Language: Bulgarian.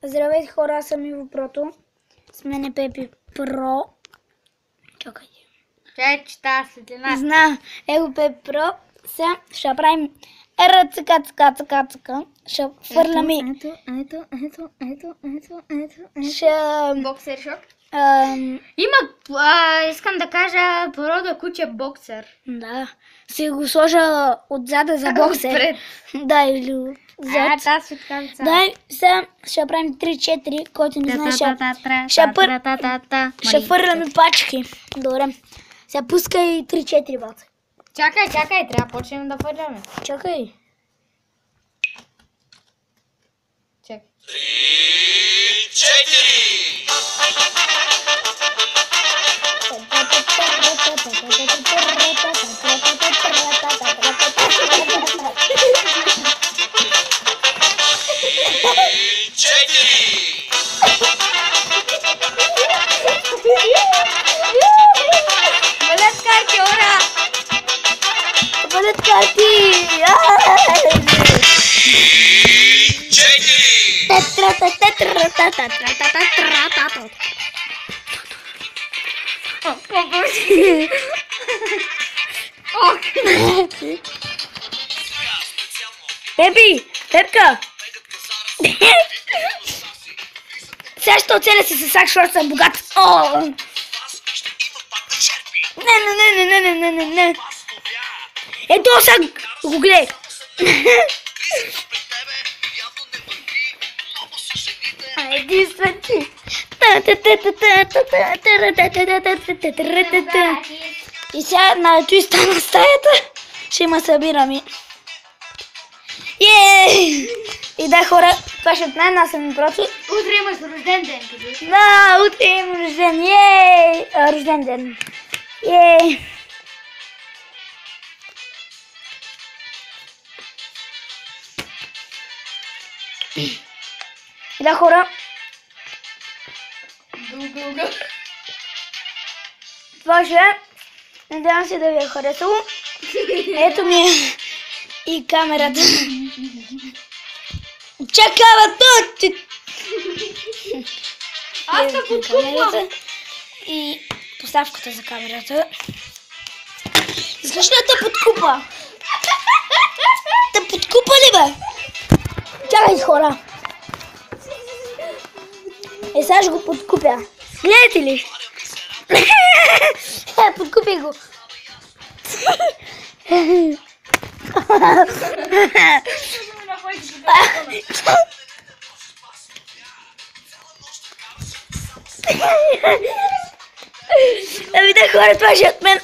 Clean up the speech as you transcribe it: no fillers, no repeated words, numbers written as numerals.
Здравейте хора, аз съм Иво Прото. С мен е Пепи Про. Чакай. Чай, че тази светлина. Знам. Его Пепи Про. Сега ще правим ръцка. Ще фърляме. Ще... Боксер шок. Искам да кажа порода куче боксер. Да. Си го сложа отзада за боксер. Отпред. Да, или отзад. Тази светкавица. Да, сега ще правим 3-4, който не знае, ще фърляме пачки. Добре. Сега пускай 3-4 баца. Чакай, трябва да почнем да фърляме. Чакай. Чакай. 3, 4. Бъдат карти, ура! Бъдат карти! Пепи! Пепка! Сега ще оцеля си с сак, защото съм богат. Не. Ето сега го гледай. Единствен ти. И сега на твиста на стаята ще има събираме. И да, хора, това ще от мен, аз съм Прото. Утре имаш рожден ден, къде? Да, утре имам рожден. Рожден ден. И да, хора, това ще е. Надявам се да ви е харесало. Ето ми е и камерата. Чакава тут! Аз те подкупвам. И поставката за камерата. Искаш ли да те подкупа? Те подкупа ли, бе? Чакай, хора. Сега ще го подкупя. Гледате ли? Подкупи го. Ами да, хора, това ще от мен.